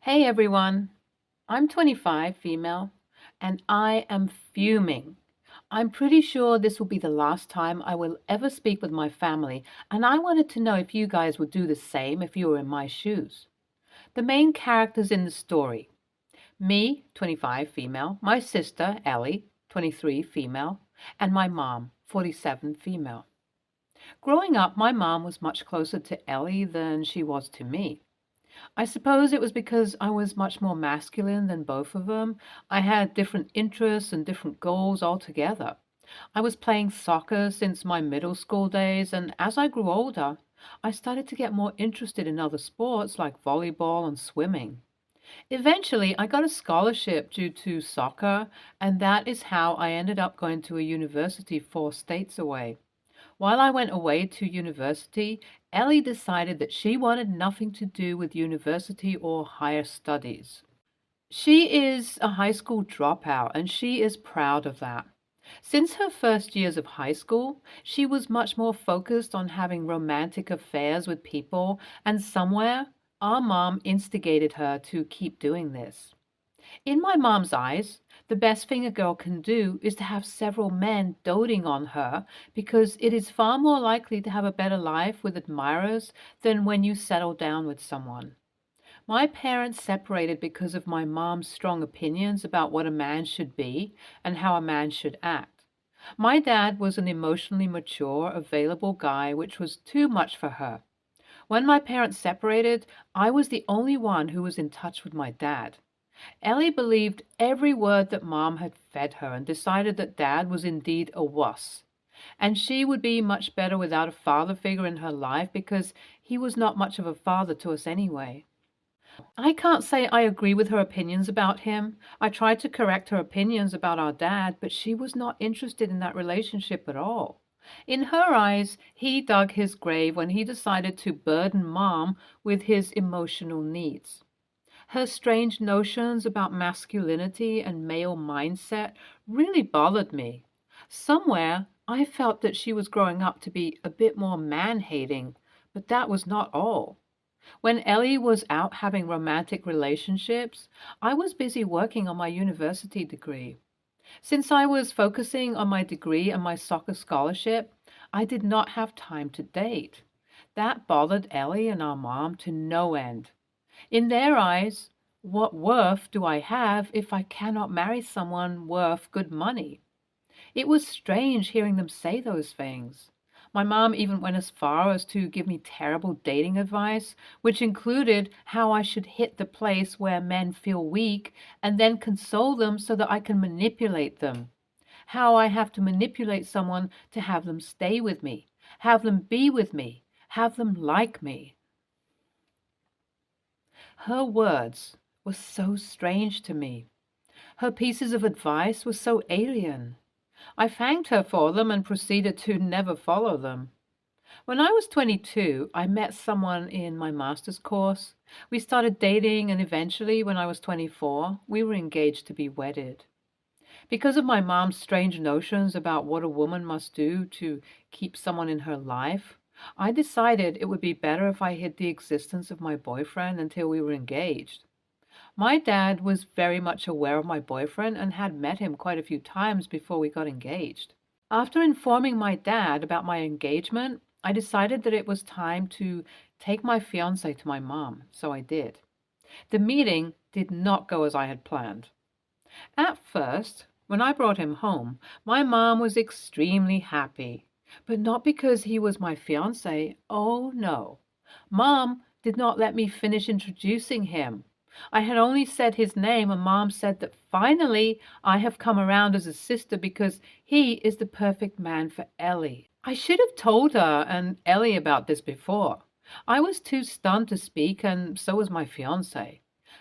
Hey everyone, I'm 25, female, and I am fuming. I'm pretty sure this will be the last time I will ever speak with my family, and I wanted to know if you guys would do the same if you were in my shoes. The main characters in the story: me, 25, female, my sister, Ellie, 23, female, and my mom, 47, female. Growing up, my mom was much closer to Ellie than she was to me. I suppose it was because I was much more masculine than both of them. I had different interests and different goals altogether. I was playing soccer since my middle school days, and as I grew older, I started to get more interested in other sports like volleyball and swimming. Eventually, I got a scholarship due to soccer, and that is how I ended up going to a university 4 states away. While I went away to university, Ellie decided that she wanted nothing to do with university or higher studies. She is a high school dropout, and she is proud of that. Since her first years of high school, she was much more focused on having romantic affairs with people, and somewhere, our mom instigated her to keep doing this. In my mom's eyes, the best thing a girl can do is to have several men doting on her because it is far more likely to have a better life with admirers than when you settle down with someone. My parents separated because of my mom's strong opinions about what a man should be and how a man should act. My dad was an emotionally mature, available guy, which was too much for her. When my parents separated, I was the only one who was in touch with my dad. Ellie believed every word that Mom had fed her and decided that Dad was indeed a wuss. And she would be much better without a father figure in her life because he was not much of a father to us anyway. I can't say I agree with her opinions about him. I tried to correct her opinions about our dad, but she was not interested in that relationship at all. In her eyes, he dug his grave when he decided to burden Mom with his emotional needs. Her strange notions about masculinity and male mindset really bothered me. Somewhere, I felt that she was growing up to be a bit more man-hating, but that was not all. When Ellie was out having romantic relationships, I was busy working on my university degree. Since I was focusing on my degree and my soccer scholarship, I did not have time to date. That bothered Ellie and our mom to no end. In their eyes, what worth do I have if I cannot marry someone worth good money? It was strange hearing them say those things. My mom even went as far as to give me terrible dating advice, which included how I should hit the place where men feel weak and then console them so that I can manipulate them. How I have to manipulate someone to have them stay with me, have them be with me, have them like me. Her words were so strange to me. Her pieces of advice were so alien. I thanked her for them and proceeded to never follow them. When I was 22, I met someone in my master's course. We started dating, and eventually, when I was 24, we were engaged to be wedded. Because of my mom's strange notions about what a woman must do to keep someone in her life, I decided it would be better if I hid the existence of my boyfriend until we were engaged. My dad was very much aware of my boyfriend and had met him quite a few times before we got engaged. After informing my dad about my engagement, I decided that it was time to take my fiance to my mom, so I did. The meeting did not go as I had planned. At first, when I brought him home, my mom was extremely happy, but not because he was my fiance. Oh no. Mom did not let me finish introducing him. I had only said his name, and Mom said that finally I have come around as a sister because he is the perfect man for Ellie. I should have told her and Ellie about this before. I was too stunned to speak, and so was my fiance.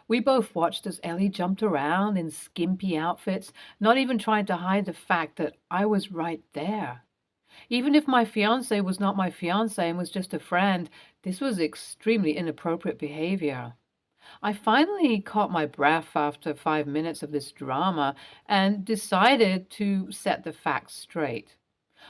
We both watched as Ellie jumped around in skimpy outfits, not even trying to hide the fact that I was right there. Even if my fiance was not my fiance and was just a friend, this was extremely inappropriate behavior. I finally caught my breath after 5 minutes of this drama and decided to set the facts straight.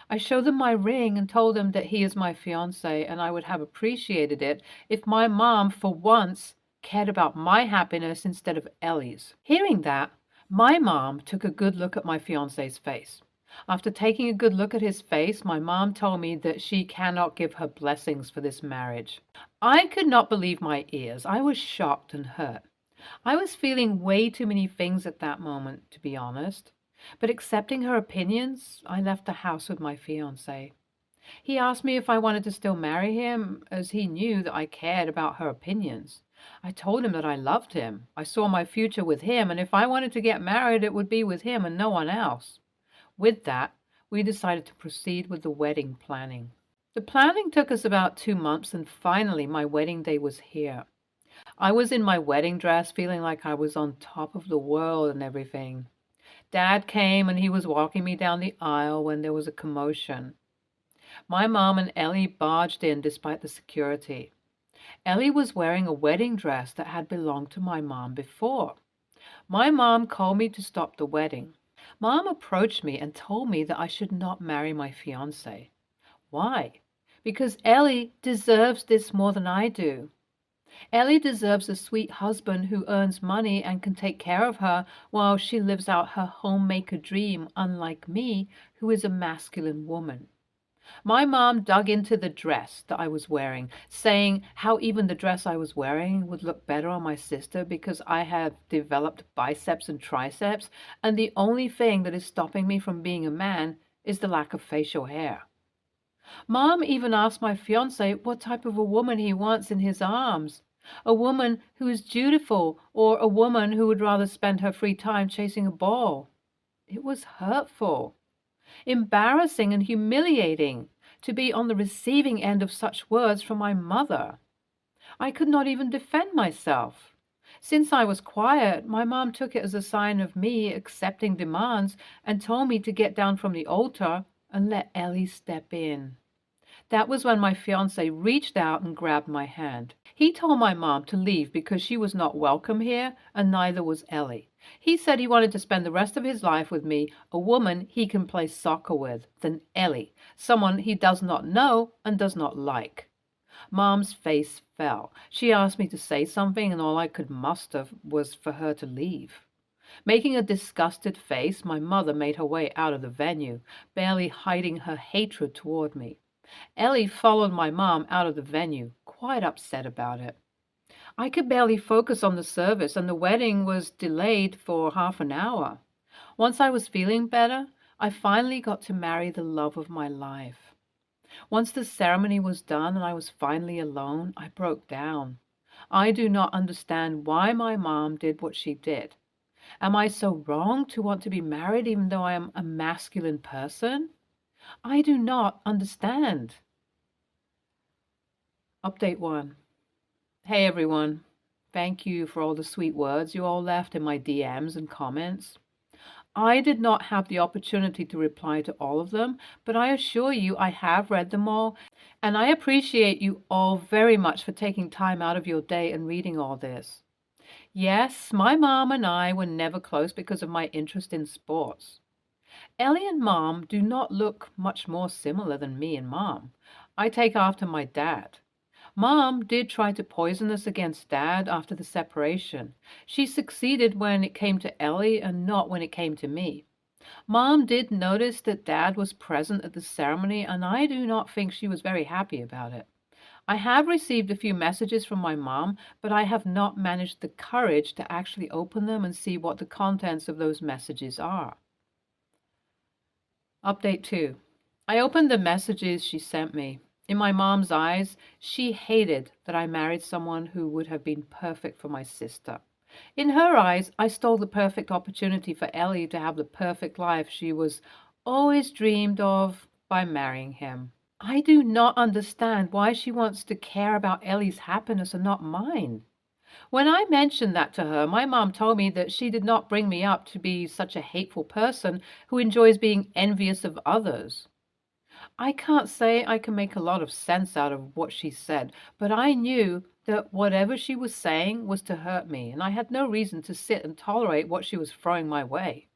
I showed them my ring and told them that he is my fiance, and I would have appreciated it if my mom, for once, cared about my happiness instead of Ellie's. Hearing that, my mom took a good look at my fiance's face. After taking a good look at his face, my mom told me that she cannot give her blessings for this marriage. I could not believe my ears. I was shocked and hurt. I was feeling way too many things at that moment, to be honest. But accepting her opinions, I left the house with my fiance. He asked me if I wanted to still marry him, as he knew that I cared about her opinions. I told him that I loved him. I saw my future with him, and if I wanted to get married, it would be with him and no one else. With that, we decided to proceed with the wedding planning. The planning took us about 2 months, and finally my wedding day was here. I was in my wedding dress, feeling like I was on top of the world and everything. Dad came and he was walking me down the aisle when there was a commotion. My mom and Ellie barged in despite the security. Ellie was wearing a wedding dress that had belonged to my mom before. My mom called me to stop the wedding. Mom approached me and told me that I should not marry my fiancé. Why? Because Ellie deserves this more than I do. Ellie deserves a sweet husband who earns money and can take care of her while she lives out her homemaker dream, unlike me, who is a masculine woman. My mom dug into the dress that I was wearing, saying how even the dress I was wearing would look better on my sister because I have developed biceps and triceps, and the only thing that is stopping me from being a man is the lack of facial hair. Mom even asked my fiancé what type of a woman he wants in his arms. A woman who is dutiful, or a woman who would rather spend her free time chasing a ball. It was hurtful, embarrassing and humiliating to be on the receiving end of such words from my mother. I could not even defend myself. Since I was quiet, my mom took it as a sign of me accepting demands and told me to get down from the altar and let Ellie step in. That was when my fiancé reached out and grabbed my hand. He told my mom to leave because she was not welcome here, and neither was Ellie. He said he wanted to spend the rest of his life with me, a woman he can play soccer with, than Ellie, someone he does not know and does not like. Mom's face fell. She asked me to say something, and all I could muster was for her to leave. Making a disgusted face, my mother made her way out of the venue, barely hiding her hatred toward me. Ellie followed my mom out of the venue, quite upset about it. I could barely focus on the service, and the wedding was delayed for half an hour. Once I was feeling better, I finally got to marry the love of my life. Once the ceremony was done and I was finally alone, I broke down. I do not understand why my mom did what she did. Am I so wrong to want to be married even though I am a masculine person? I do not understand. Update 1. Hey everyone. Thank you for all the sweet words you all left in my DMs and comments. I did not have the opportunity to reply to all of them, but I assure you I have read them all, and I appreciate you all very much for taking time out of your day and reading all this. Yes, my mom and I were never close because of my interest in sports. Ellie and Mom do not look much more similar than me and Mom. I take after my dad. Mom did try to poison us against Dad after the separation. She succeeded when it came to Ellie and not when it came to me. Mom did notice that Dad was present at the ceremony, and I do not think she was very happy about it. I have received a few messages from my mom, but I have not managed the courage to actually open them and see what the contents of those messages are. Update 2. I opened the messages she sent me. In my mom's eyes, she hated that I married someone who would have been perfect for my sister. In her eyes, I stole the perfect opportunity for Ellie to have the perfect life she was always dreamed of by marrying him. I do not understand why she wants to care about Ellie's happiness and not mine. When I mentioned that to her, my mom told me that she did not bring me up to be such a hateful person who enjoys being envious of others. I can't say I can make a lot of sense out of what she said, but I knew that whatever she was saying was to hurt me, and I had no reason to sit and tolerate what she was throwing my way.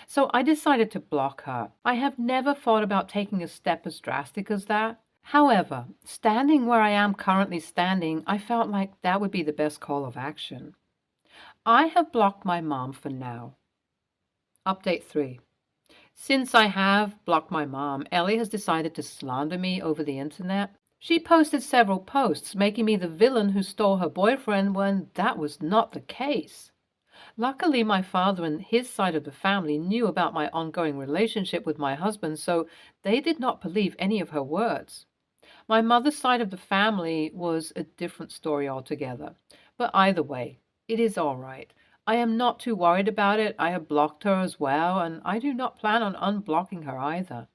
So I decided to block her. I have never thought about taking a step as drastic as that. However, standing where I am currently standing, I felt like that would be the best call of action. I have blocked my mom for now. Update 3. Since I have blocked my mom, Ellie has decided to slander me over the internet. She posted several posts making me the villain who stole her boyfriend when that was not the case. Luckily, my father and his side of the family knew about my ongoing relationship with my husband, so they did not believe any of her words. My mother's side of the family was a different story altogether. But either way, it is all right. I am not too worried about it. I have blocked her as well, and I do not plan on unblocking her either.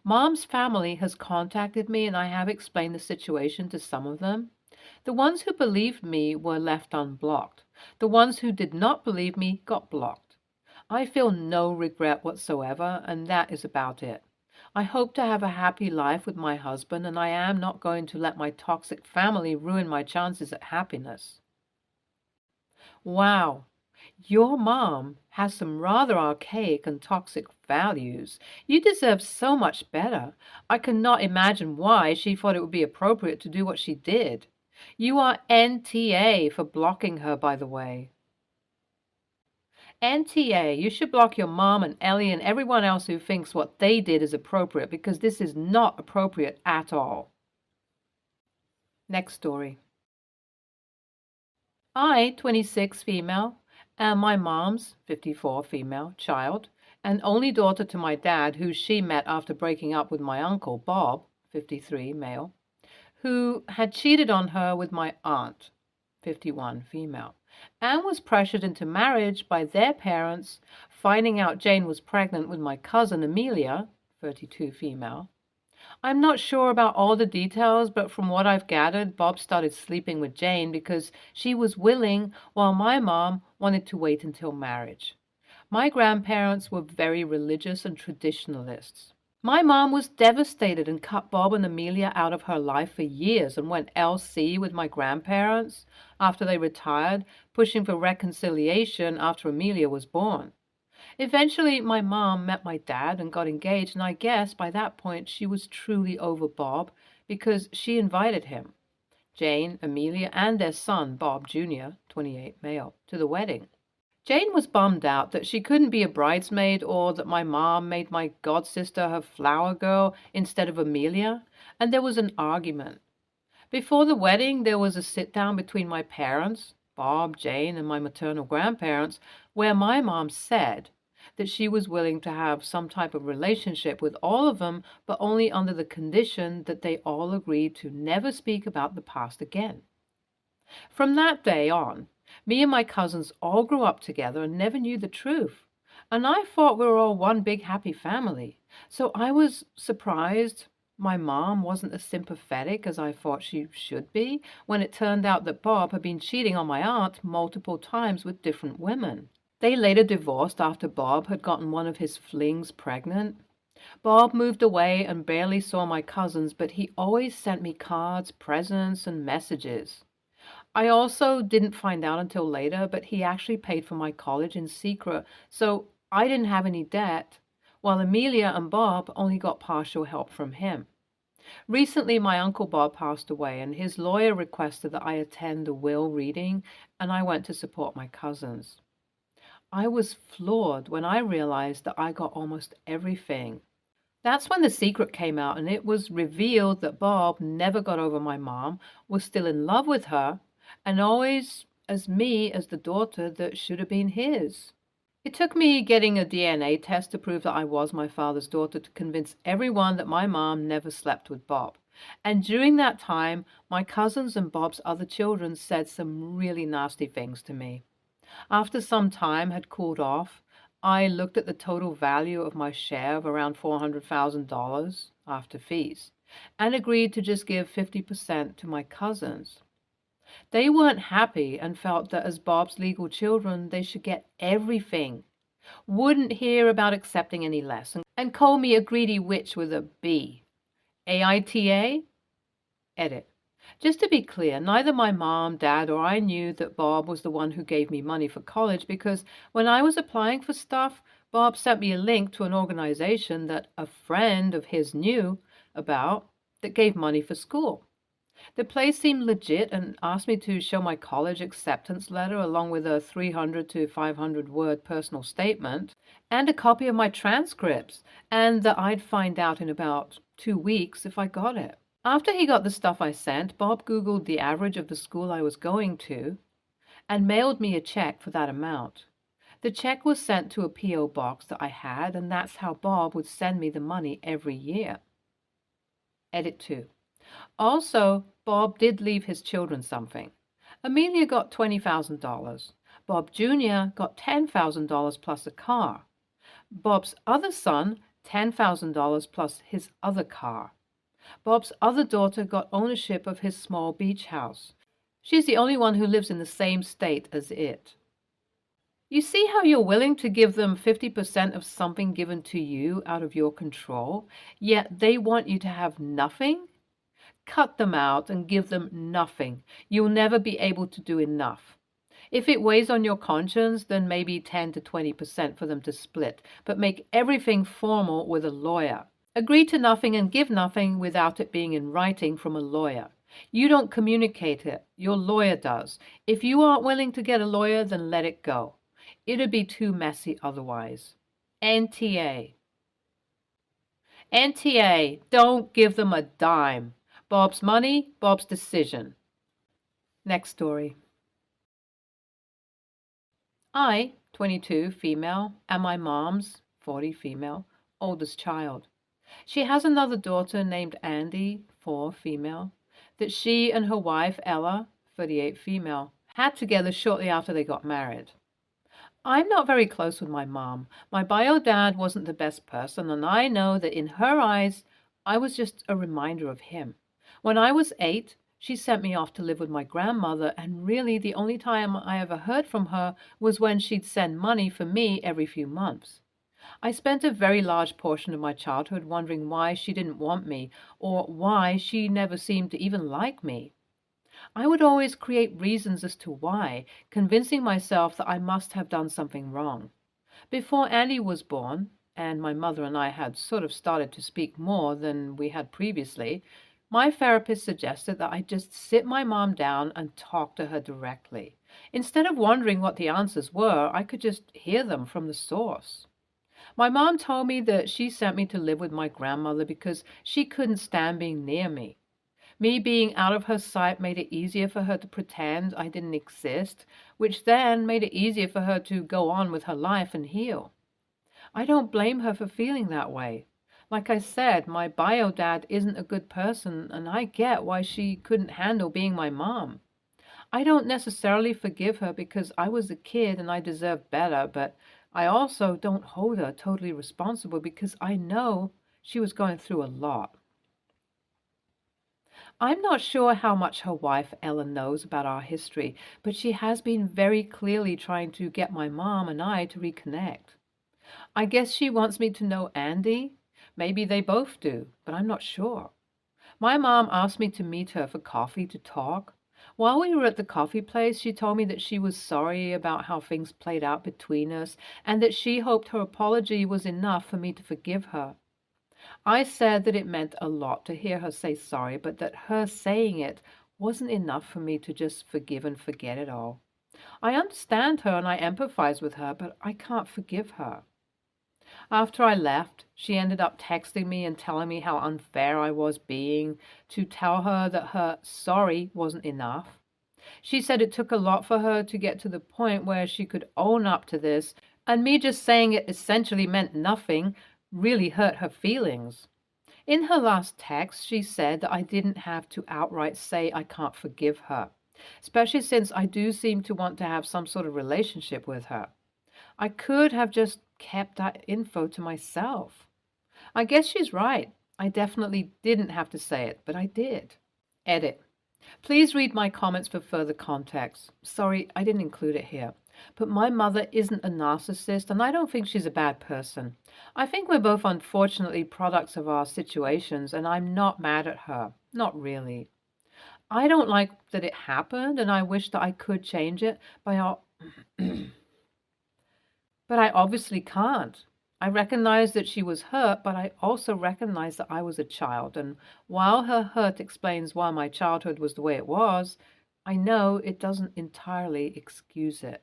Mom's family has contacted me, and I have explained the situation to some of them. The ones who believed me were left unblocked. The ones who did not believe me got blocked. I feel no regret whatsoever, and that is about it. I hope to have a happy life with my husband, and I am not going to let my toxic family ruin my chances at happiness. Wow, your mom has some rather archaic and toxic values. You deserve so much better. I cannot imagine why she thought it would be appropriate to do what she did. You are NTA for blocking her, by the way. NTA, you should block your mom and Ellie and everyone else who thinks what they did is appropriate, because this is not appropriate at all. Next story. I, 26 female, am my mom's, 54 female, child, and only daughter to my dad, who she met after breaking up with my uncle, Bob, 53 male, who had cheated on her with my aunt, 51 female, and was pressured into marriage by their parents, finding out Jane was pregnant with my cousin Amelia, 32 female. I'm not sure about all the details, but from what I've gathered, Bob started sleeping with Jane because she was willing, while my mom wanted to wait until marriage. My grandparents were very religious and traditionalists. My mom was devastated and cut Bob and Amelia out of her life for years and went LC with my grandparents after they retired, pushing for reconciliation after Amelia was born. Eventually, my mom met my dad and got engaged, and I guess by that point she was truly over Bob because she invited him, Jane, Amelia, and their son, Bob Jr., 28 male, to the wedding. Jane was bummed out that she couldn't be a bridesmaid, or that my mom made my godsister her flower girl instead of Amelia, and there was an argument. Before the wedding, there was a sit-down between my parents, Bob, Jane, and my maternal grandparents, where my mom said that she was willing to have some type of relationship with all of them, but only under the condition that they all agreed to never speak about the past again. From that day on, me and my cousins all grew up together and never knew the truth. And I thought we were all one big happy family. So I was surprised my mom wasn't as sympathetic as I thought she should be when it turned out that Bob had been cheating on my aunt multiple times with different women. They later divorced after Bob had gotten one of his flings pregnant. Bob moved away and barely saw my cousins, but he always sent me cards, presents, and messages. I also didn't find out until later, but he actually paid for my college in secret, so I didn't have any debt, while Amelia and Bob only got partial help from him. Recently, my Uncle Bob passed away, and his lawyer requested that I attend the will reading, and I went to support my cousins. I was floored when I realized that I got almost everything. That's when the secret came out, and it was revealed that Bob never got over my mom, was still in love with her, and always as me as the daughter that should have been his. It took me getting a DNA test to prove that I was my father's daughter to convince everyone that my mom never slept with Bob. And during that time, my cousins and Bob's other children said some really nasty things to me. After some time had cooled off, I looked at the total value of my share of around $400,000 after fees and agreed to just give 50% to my cousins. They weren't happy and felt that as Bob's legal children, they should get everything. Wouldn't hear about accepting any less and called me a greedy witch with a B. AITA? Edit. Just to be clear, neither my mom, dad, or I knew that Bob was the one who gave me money for college, because when I was applying for stuff, Bob sent me a link to an organization that a friend of his knew about that gave money for school. The place seemed legit and asked me to show my college acceptance letter along with a 300 to 500 word personal statement and a copy of my transcripts, and that I'd find out in about 2 weeks if I got it. After he got the stuff I sent, Bob Googled the average of the school I was going to and mailed me a check for that amount. The check was sent to a P.O. box that I had, and that's how Bob would send me the money every year. Edit 2. Also, Bob did leave his children something. Amelia got $20,000. Bob Jr. got $10,000 plus a car. Bob's other son, $10,000 plus his other car. Bob's other daughter got ownership of his small beach house. She's the only one who lives in the same state as it. You see how you're willing to give them 50% of something given to you out of your control, yet they want you to have nothing? Cut them out and give them nothing. You'll never be able to do enough. If it weighs on your conscience, then maybe 10 to 20% for them to split, but make everything formal with a lawyer. Agree to nothing and give nothing without it being in writing from a lawyer. You don't communicate it. Your lawyer does. If you aren't willing to get a lawyer, then let it go. It'd be too messy otherwise. NTA. NTA, don't give them a dime. Bob's money, Bob's decision. Next story. I, 22, female, am my mom's, 40, female, oldest child. She has another daughter named Andy, 4, female, that she and her wife, Ella, 38, female, had together shortly after they got married. I'm not very close with my mom. My bio dad wasn't the best person, and I know that in her eyes, I was just a reminder of him. When I was 8, she sent me off to live with my grandmother, and really the only time I ever heard from her was when she'd send money for me every few months. I spent a very large portion of my childhood wondering why she didn't want me, or why she never seemed to even like me. I would always create reasons as to why, convincing myself that I must have done something wrong. Before Annie was born, and my mother and I had sort of started to speak more than we had previously, my therapist suggested that I just sit my mom down and talk to her directly. Instead of wondering what the answers were, I could just hear them from the source. My mom told me that she sent me to live with my grandmother because she couldn't stand being near me. Me being out of her sight made it easier for her to pretend I didn't exist, which then made it easier for her to go on with her life and heal. I don't blame her for feeling that way. Like I said, my bio dad isn't a good person, and I get why she couldn't handle being my mom. I don't necessarily forgive her because I was a kid and I deserve better, but I also don't hold her totally responsible because I know she was going through a lot. I'm not sure how much her wife Ella knows about our history, but she has been very clearly trying to get my mom and I to reconnect. I guess she wants me to know Andy. Maybe they both do, but I'm not sure. My mom asked me to meet her for coffee to talk. While we were at the coffee place, she told me that she was sorry about how things played out between us and that she hoped her apology was enough for me to forgive her. I said that it meant a lot to hear her say sorry, but that her saying it wasn't enough for me to just forgive and forget it all. I understand her and I empathize with her, but I can't forgive her. After I left, she ended up texting me and telling me how unfair I was being, to tell her that her sorry wasn't enough. She said it took a lot for her to get to the point where she could own up to this, and me just saying it essentially meant nothing really hurt her feelings. In her last text, she said that I didn't have to outright say I can't forgive her, especially since I do seem to want to have some sort of relationship with her. I could have just kept that info to myself. I guess she's right. I definitely didn't have to say it, but I did. Edit. Please read my comments for further context. Sorry, I didn't include it here. But my mother isn't a narcissist, and I don't think she's a bad person. I think we're both unfortunately products of our situations, and I'm not mad at her. Not really. I don't like that it happened, and I wish that I could change it, but I obviously can't. I recognized that she was hurt, but I also recognized that I was a child. And while her hurt explains why my childhood was the way it was, I know it doesn't entirely excuse it.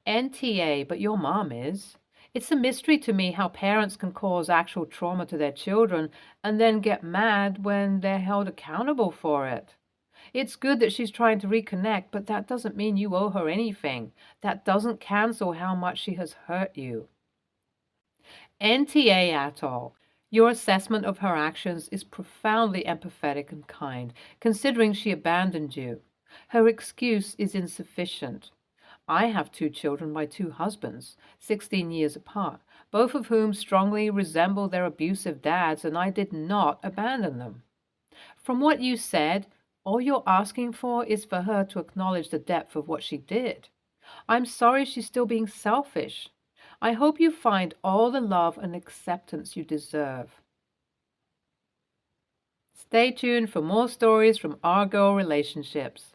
NTA, but your mom is. It's a mystery to me how parents can cause actual trauma to their children and then get mad when they're held accountable for it. It's good that she's trying to reconnect, but that doesn't mean you owe her anything. That doesn't cancel how much she has hurt you. NTA at all. Your assessment of her actions is profoundly empathetic and kind, considering she abandoned you. Her excuse is insufficient. I have two children by two husbands, 16 years apart, both of whom strongly resemble their abusive dads, and I did not abandon them. From what you said, all you're asking for is for her to acknowledge the depth of what she did. I'm sorry she's still being selfish. I hope you find all the love and acceptance you deserve. Stay tuned for more stories from our girl relationships.